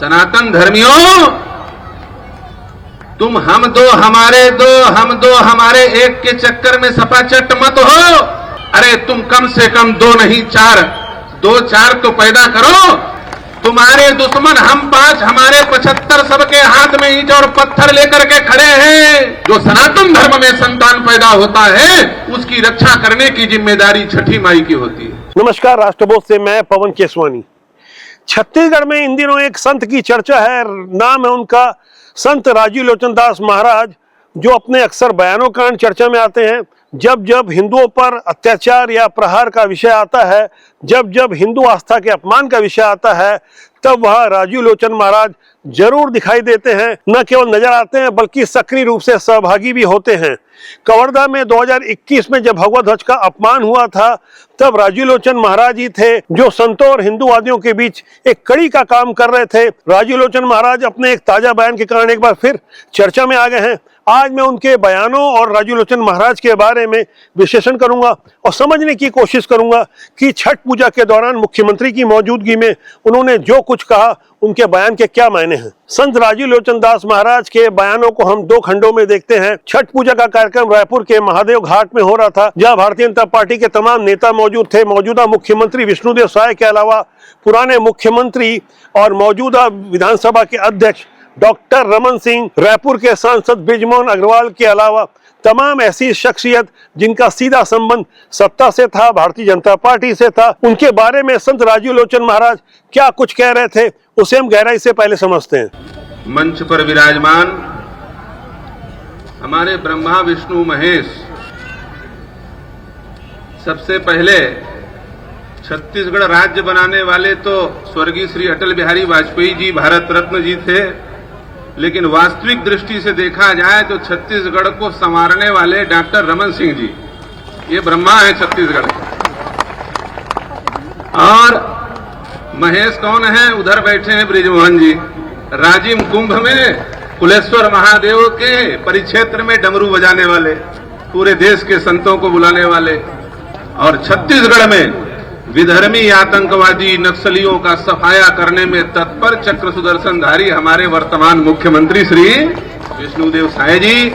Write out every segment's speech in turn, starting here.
सनातन धर्मियों, तुम हम दो हमारे दो, हम दो हमारे एक के चक्कर में सपाचट मत हो। अरे तुम कम से कम दो नहीं चार, दो चार तो पैदा करो। तुम्हारे दुश्मन हम 5, हमारे 75, सबके हाथ में ईंट और पत्थर लेकर के खड़े हैं। जो सनातन धर्म में संतान पैदा होता है उसकी रक्षा करने की जिम्मेदारी छठी माई की होती है। नमस्कार, राष्ट्रबोध से मैं पवन केसवानी। छत्तीसगढ़ में इन दिनों एक संत की चर्चा है। नाम है उनका संत राजीव लोचन दास महाराज, जो अपने अक्सर बयानों के कारण चर्चा में आते हैं। जब जब हिंदुओं पर अत्याचार या प्रहार का विषय आता है, जब जब हिंदू आस्था के अपमान का विषय आता है, तब वह राजीव लोचन महाराज जरूर दिखाई देते हैं। न केवल नजर आते हैं बल्कि सक्रिय रूप से सहभागी भी होते हैं। कवर्धा में 2021 में जब भगवा ध्वज का अपमान हुआ था, तब राजीव लोचन महाराज ही थे जो संतों और हिंदूवादियों के बीच एक कड़ी का काम कर रहे थे। राजीव लोचन महाराज अपने एक ताजा बयान के कारण एक बार फिर चर्चा में आ गए हैं। आज मैं उनके बयानों और राजीव लोचन महाराज के बारे में विश्लेषण करूंगा और समझने की कोशिश करूंगा कि छठ पूजा के दौरान मुख्यमंत्री की मौजूदगी में उन्होंने जो कुछ कहा, उनके बयान के क्या मायने हैं। संत राजीव लोचन दास महाराज के बयानों को हम 2 खंडों में देखते हैं। छठ पूजा का कार्यक्रम रायपुर के महादेव घाट में हो रहा था, जहां भारतीय जनता पार्टी के तमाम नेता मौजूद थे। मौजूदा मुख्यमंत्री विष्णुदेव साय के अलावा पुराने मुख्यमंत्री और मौजूदा विधानसभा के अध्यक्ष डॉक्टर रमन सिंह, रायपुर के सांसद बृजमोहन अग्रवाल के अलावा तमाम ऐसी शख्सियत जिनका सीधा संबंध सत्ता से था, भारतीय जनता पार्टी से था, उनके बारे में संत राजीव लोचन महाराज क्या कुछ कह रहे थे, उसे हम गहराई से पहले समझते हैं। मंच पर विराजमान हमारे ब्रह्मा विष्णु महेश, सबसे पहले छत्तीसगढ़ राज्य बनाने वाले तो स्वर्गीय श्री अटल बिहारी वाजपेयी जी भारत रत्न जी थे, लेकिन वास्तविक दृष्टि से देखा जाए तो छत्तीसगढ़ को संवारने वाले डॉक्टर रमन सिंह जी, ये ब्रह्मा है छत्तीसगढ़ के। और महेश कौन है? उधर बैठे हैं बृजमोहन जी, राजिम कुंभ में कुलेश्वर महादेव के परिक्षेत्र में डमरू बजाने वाले, पूरे देश के संतों को बुलाने वाले। और छत्तीसगढ़ में विधर्मी आतंकवादी नक्सलियों का सफाया करने में तत्पर चक्र सुदर्शनधारी हमारे वर्तमान मुख्यमंत्री श्री विष्णुदेव साय जी।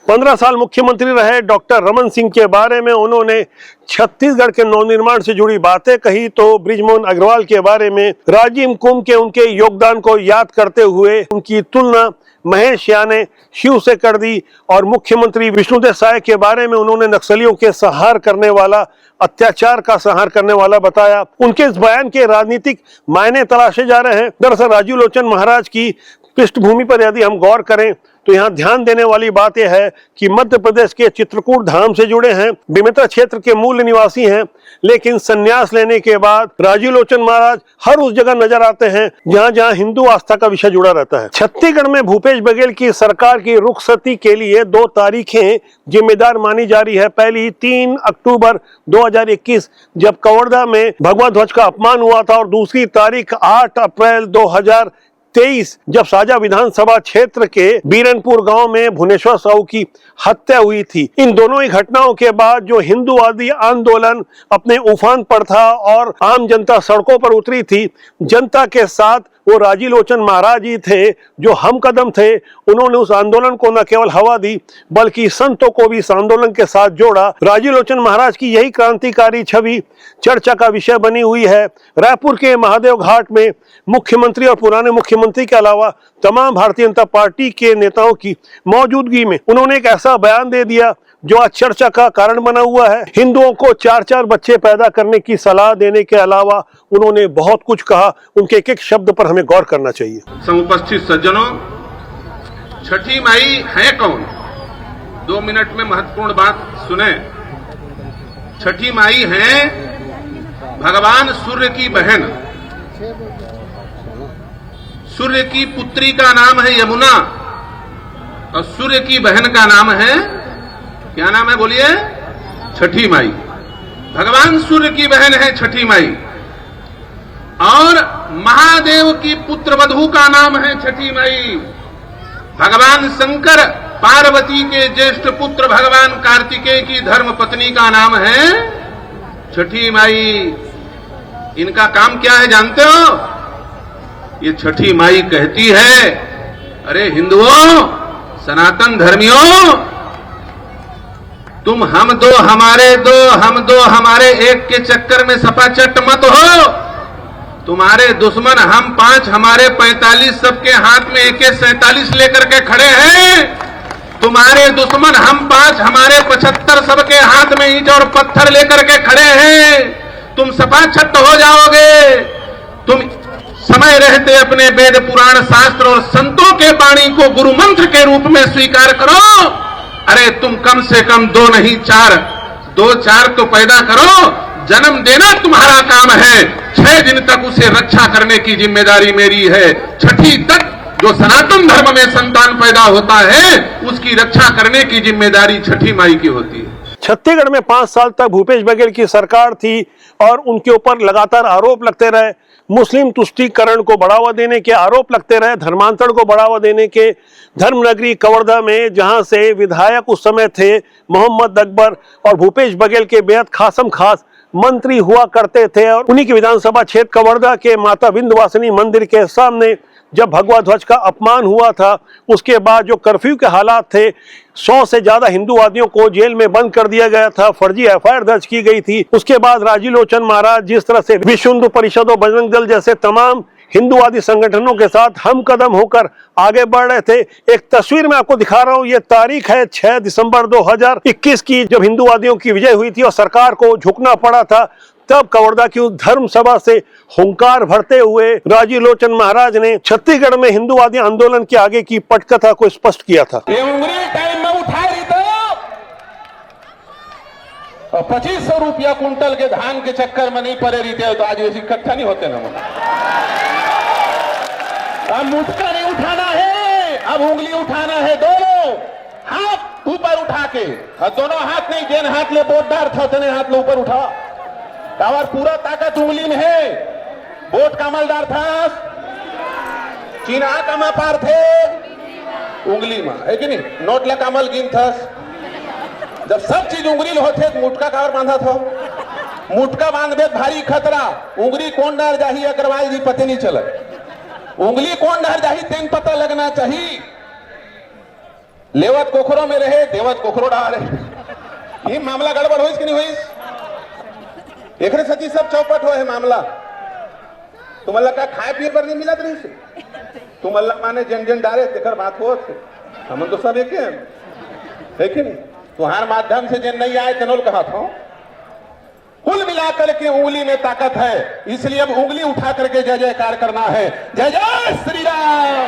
15 साल मुख्यमंत्री रहे डॉक्टर रमन सिंह के बारे में उन्होंने छत्तीसगढ़ के नवनिर्माण से जुड़ी बातें कही, तो बृजमोहन अग्रवाल के बारे में राजिम कुंभ के उनके योगदान को याद करते हुए उनकी तुलना महेश याने शिव से कर दी। और मुख्यमंत्री विष्णुदेव साय के बारे में उन्होंने नक्सलियों के संहार करने वाला, अत्याचार का संहार करने वाला बताया। उनके इस बयान के राजनीतिक मायने तलाशे जा रहे हैं। दरअसल राजीव लोचन महाराज की पृष्ठभूमि पर यदि हम गौर करें तो यहाँ ध्यान देने वाली बात यह है कि मध्य प्रदेश के चित्रकूट धाम से जुड़े हैं, बेमेतरा क्षेत्र के मूल निवासी हैं, लेकिन संन्यास लेने के बाद राजीव लोचन महाराज हर उस जगह नजर आते हैं जहाँ जहाँ हिंदू आस्था का विषय जुड़ा रहता है। छत्तीसगढ़ में भूपेश बघेल की सरकार की रुखसती के लिए 2 तारीखें जिम्मेदार मानी जा रही है। पहली 3 अक्टूबर 2021 जब कवर्धा में भगवा ध्वज का अपमान हुआ था, और दूसरी तारीख 8 अप्रैल 2023 जब साजा विधानसभा क्षेत्र के बीरनपुर गांव में भुवनेश्वर साहू की हत्या हुई थी। इन दोनों ही घटनाओं के बाद जो हिंदूवादी आंदोलन अपने उफान पर था और आम जनता सड़कों पर उतरी थी, जनता के साथ वो राजीव लोचन महाराज ही थे जो हम कदम थे। उन्होंने उस आंदोलन को न केवल हवा दी बल्कि संतों को भी इस आंदोलन के साथ जोड़ा। राजीव लोचन महाराज की यही क्रांतिकारी छवि चर्चा का विषय बनी हुई है। रायपुर के महादेव घाट में मुख्यमंत्री और पुराने मुख्यमंत्री के अलावा तमाम भारतीय जनता पार्टी के नेताओं की मौजूदगी में उन्होंने एक ऐसा बयान दे दिया जो आज चर्चा का कारण बना हुआ है। हिंदुओं को 4-4 बच्चे पैदा करने की सलाह देने के अलावा उन्होंने बहुत कुछ कहा। उनके एक-एक शब्द पर हमें गौर करना चाहिए। समुपस्थित सज्जनों, छठी माई है कौन? 2 मिनट में महत्वपूर्ण बात सुने। छठी माई है भगवान सूर्य की बहन। सूर्य की पुत्री का नाम है यमुना और सूर्य की बहन का नाम है, क्या नाम है बोलिए? छठी माई। भगवान सूर्य की बहन है छठी माई। और महादेव की पुत्र वधू का नाम है छठी माई। भगवान शंकर पार्वती के ज्येष्ठ पुत्र भगवान कार्तिकेय की धर्म पत्नी का नाम है छठी माई। इनका काम क्या है जानते हो? ये छठी माई कहती है, अरे हिंदुओं, सनातन धर्मियों, तुम हम दो हमारे दो, हम दो हमारे एक के चक्कर में सपाचट मत हो। तुम्हारे दुश्मन हम 5 हमारे 45 सबके हाथ में AK-47 लेकर के खड़े हैं। तुम्हारे दुश्मन हम 5 हमारे 75 सबके हाथ में ईंट और पत्थर लेकर के खड़े हैं। तुम सपाचट हो जाओगे। तुम समय रहते अपने वेद पुराण शास्त्र और संतों के वाणी को गुरु मंत्र के रूप में स्वीकार करो। अरे तुम कम से कम 2 नहीं 4, 2-4 तो पैदा करो। जन्म देना तुम्हारा काम है, 6 दिन तक उसे रक्षा करने की जिम्मेदारी मेरी है। छठी तक जो सनातन धर्म में संतान पैदा होता है, उसकी रक्षा करने की जिम्मेदारी छठी माई की होती है। छत्तीसगढ़ में 5 साल तक भूपेश बघेल की सरकार थी और उनके ऊपर लगातार आरोप लगते रहे। मुस्लिम तुष्टीकरण को बढ़ावा देने के आरोप लगते रहे, धर्मांतरण को बढ़ावा देने के। धर्मनगरी कवर्धा में जहां से विधायक उस समय थे मोहम्मद अकबर और भूपेश बघेल के बेहद खासम खास मंत्री हुआ करते थे, और उन्हीं की विधानसभा क्षेत्र कवर्धा के माता विंध्यवासिनी मंदिर के सामने जब भगवा ध्वज का अपमान हुआ था, उसके बाद जो कर्फ्यू के हालात थे, 100 से ज्यादा हिंदूवादियों को जेल में बंद कर दिया गया था, फर्जी FIR दर्ज की गई थी। उसके बाद राजीव लोचन महाराज जिस तरह से विश्व हिंदू परिषद और बजरंग दल जैसे तमाम हिंदूवादी संगठनों के साथ हम कदम होकर आगे बढ़ रहे थे। एक तस्वीर मैं आपको दिखा रहा हूं, ये तारीख है 6 दिसंबर 2021 की, जब हिंदूवादियों की विजय हुई थी और सरकार को झुकना पड़ा था। तब कवर्धा की उस धर्म सभा से हुंकार भरते हुए राजीव लोचन महाराज ने छत्तीसगढ़ में हिंदूवादी आंदोलन के आगे की पटकथा को स्पष्ट किया था। ये उंगली टाइम में उठा रही तो 2500 रुपया कुंटल के धान के चक्कर में नहीं पड़े रही थे, तो आज ऐसी इकट्ठा नहीं होते ना। अब मुटका नहीं उठाना है, अब उंगली उठाना है। दोनों हाथ ऊपर उठा के, और दोनों हाथ नहीं, जेन हाथ ले बोटदार था उतने हाथ ले ऊपर उठा। और पूरा ताकत उंगली में है। बोट कमलदार था, चीना कमा पार थे उंगली में, है कि नहीं? नोट ला कमल गिन था। जब सब चीज उंगली होते तो मुटका कावर बांधा था। मुटका बांधे भारी खतरा। उंगली कौन डर जाही अग्रवाल जी पते नहीं चला। उंगली कौन डर जाही तेन पता लगना चाहिए। लेवत कोखरो में रहे, देवत कोखरो डारे। ये मामला गड़बड़ होइस कि नहीं होइस? एक सती सब चौपट हो है मामला। तुम्हारा का खाए पिए पर नहीं मिला नहीं से। तुम्हारा माने जन जन डारे तेकर बात हो थे। हम तो सब एक है कि नहीं? तुम्हारे माध्यम से जन नहीं आए तेनोल कहा था। कुल मिलाकर के उंगली में ताकत है, इसलिए अब उंगली उठा करके जय जयकार करना है। जय जय श्री राम,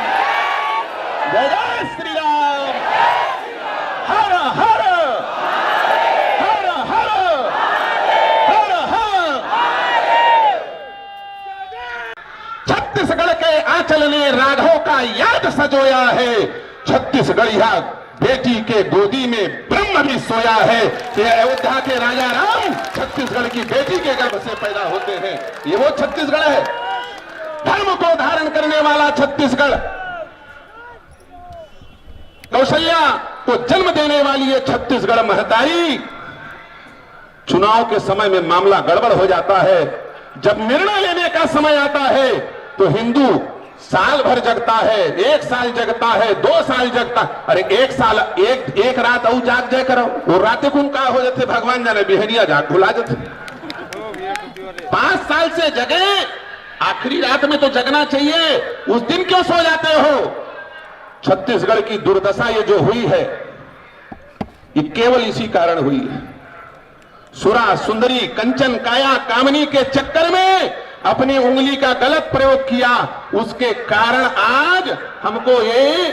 जय जय श्री राम, हर हर हर हर हर हर। छत्तीसगढ़ के आंचल ने राघव का याद सजोया है। छत्तीसगढ़िया बेटी के गोदी में ब्रह्म भी सोया है। ये अयोध्या के राजा राम छत्तीसगढ़ की बेटी के गर्भ से पैदा होते हैं। ये वो छत्तीसगढ़ है, धर्म को धारण करने वाला छत्तीसगढ़, कौशल्या को जन्म देने वाली ये छत्तीसगढ़ महतारी। चुनाव के समय में मामला गड़बड़ हो जाता है। जब निर्णय लेने का समय आता है तो हिंदू साल भर जगता है, 1 साल जगता है, 2 साल जगता। अरे 1 साल एक रात और जाग जाए करो, वो रात कौन का हो जाते भगवान जाने, बिहनिया जाग भुला जाते। 5 साल से जगे, आखिरी रात में तो जगना चाहिए, उस दिन क्यों सो जाते हो? छत्तीसगढ़ की दुर्दशा ये जो हुई है, ये केवल इसी कारण हुई है। सुरा सुंदरी कंचन काया कामनी के चक्कर में अपनी उंगली का गलत प्रयोग किया, उसके कारण आज हमको ये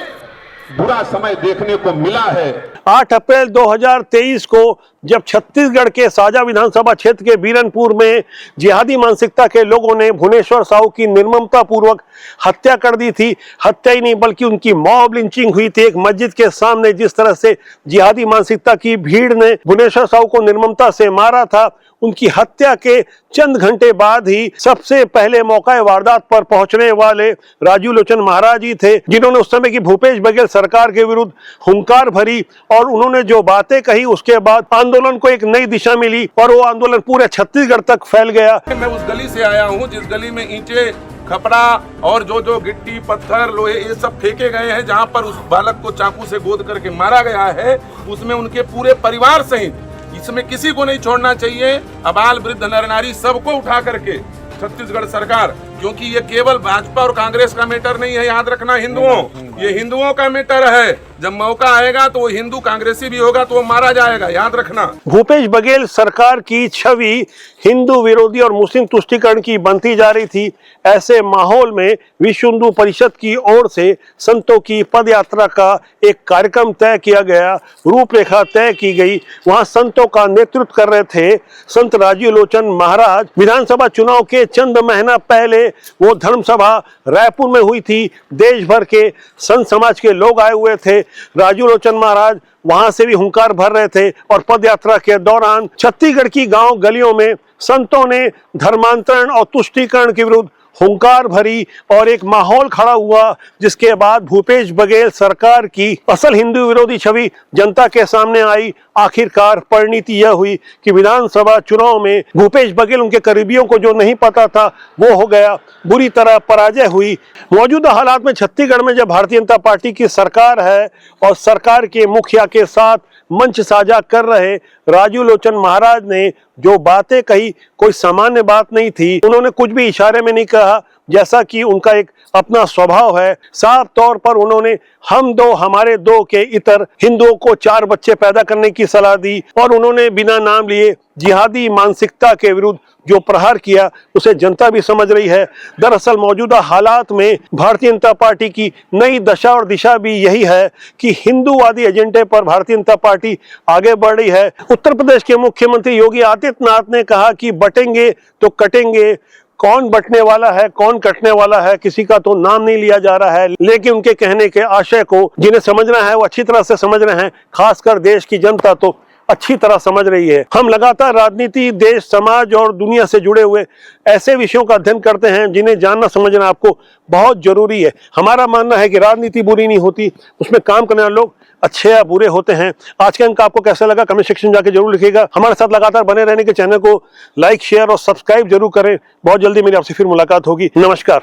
बुरा समय देखने को मिला है। 8 अप्रैल 2023 को जब छत्तीसगढ़ के साजा विधानसभा क्षेत्र के बीरनपुर में जिहादी मानसिकता के लोगों ने भुवनेश्वर साहू की निर्ममता पूर्वक हत्या कर दी थी। हत्या ही नहीं बल्कि उनकी मॉब लिंचिंग हुई थी एक मस्जिद के सामने। जिस तरह से जिहादी मानसिकता की भीड़ ने भुवनेश्वर साहू को निर्ममता से मारा था, उनकी हत्या के चंद घंटे बाद ही सबसे पहले मौका वारदात पर पहुंचने वाले राजीव लोचन महाराज ही थे, जिन्होंने उस समय की भूपेश बघेल सरकार के विरुद्ध हुंकार भरी। और उन्होंने जो बातें कही, उसके बाद आंदोलन को एक नई दिशा मिली और वो आंदोलन पूरे छत्तीसगढ़ तक फैल गया। मैं उस गली से आया हूं जिस गली में ईंटें खपड़ा और जो जो गिट्टी पत्थर लोहे ये सब फेंके गए हैं, जहां पर उस बालक को चाकू से गोद करके मारा गया है, उसमें उनके पूरे परिवार सहित इसमें किसी को नहीं छोड़ना चाहिए। अबाल वृद्ध नर नारी सबको उठा करके छत्तीसगढ़ सरकार, क्योंकि ये केवल भाजपा और कांग्रेस का मैटर नहीं है, याद रखना हिंदुओं, ये हिंदुओं का मैटर है। जब मौका आएगा तो वो हिंदू कांग्रेसी भी होगा तो वो मारा जाएगा, याद रखना। भूपेश बघेल सरकार की छवि हिंदू विरोधी और मुस्लिम तुष्टीकरण की बनती जा रही थी। ऐसे माहौल में विश्व हिंदू परिषद की ओर से संतों की पद यात्रा का एक कार्यक्रम तय किया गया, रूपरेखा तय की गई। वहां संतों का नेतृत्व कर रहे थे संत राजीव लोचन महाराज। विधानसभा चुनाव के चंद महीना पहले वो धर्म सभा रायपुर में हुई थी। देश भर के संत समाज के लोग आए हुए थे। राजीव लोचन महाराज वहां से भी हुंकार भर रहे थे और पद यात्रा के दौरान छत्तीसगढ़ की गांव गलियों में संतों ने धर्मांतरण और तुष्टीकरण के विरुद्ध हुंकार भरी और एक माहौल खड़ा हुआ, जिसके बाद भूपेश बघेल सरकार की असल हिंदू विरोधी छवि जनता के सामने आई। आखिरकार परिणति यह हुई कि विधानसभा चुनाव में भूपेश बघेल, उनके करीबियों को जो नहीं पता था वो हो गया, बुरी तरह पराजय हुई। मौजूदा हालात में छत्तीसगढ़ में जब भारतीय जनता पार्टी की सरकार है और सरकार के मुखिया के साथ मंच साझा कर रहे राजीव लोचन महाराज ने जो बातें कही, कोई सामान्य बात नहीं थी। उन्होंने कुछ भी इशारे में नहीं कहा, जैसा कि उनका एक अपना स्वभाव है। साफ तौर पर उन्होंने हम दो हमारे दो के इतर हिंदुओं को 4 बच्चे पैदा करने की सलाह दी और उन्होंने बिना नाम लिए जिहादी मानसिकता के विरुद्ध जो प्रहार किया उसे जनता भी समझ रही है। दरअसल मौजूदा हालात में भारतीय जनता पार्टी की नई दशा और दिशा भी यही है कि हिंदूवादी एजेंडे पर भारतीय जनता पार्टी आगे बढ़ रही है। उत्तर प्रदेश के मुख्यमंत्री योगी आदित्यनाथ ने कहा कि बटेंगे तो कटेंगे। कौन बटने वाला है, कौन कटने वाला है, किसी का तो नाम नहीं लिया जा रहा है, लेकिन उनके कहने के आशय को जिन्हें समझना है वो अच्छी तरह से समझ रहे हैं। खासकर देश की जनता तो अच्छी तरह समझ रही है। हम लगातार राजनीति, देश, समाज और दुनिया से जुड़े हुए ऐसे विषयों का अध्ययन करते हैं जिन्हें जानना समझना आपको बहुत जरूरी है। हमारा मानना है कि राजनीति बुरी नहीं होती, उसमें काम करने वाले लोग अच्छे या बुरे होते हैं। आज का अंक आपको कैसा लगा कमेंट सेक्शन जाके जरूर लिखिएगा। हमारे साथ लगातार बने रहने के चैनल को लाइक, शेयर और सब्सक्राइब जरूर करें। बहुत जल्दी मेरी आपसे फिर मुलाकात होगी। नमस्कार।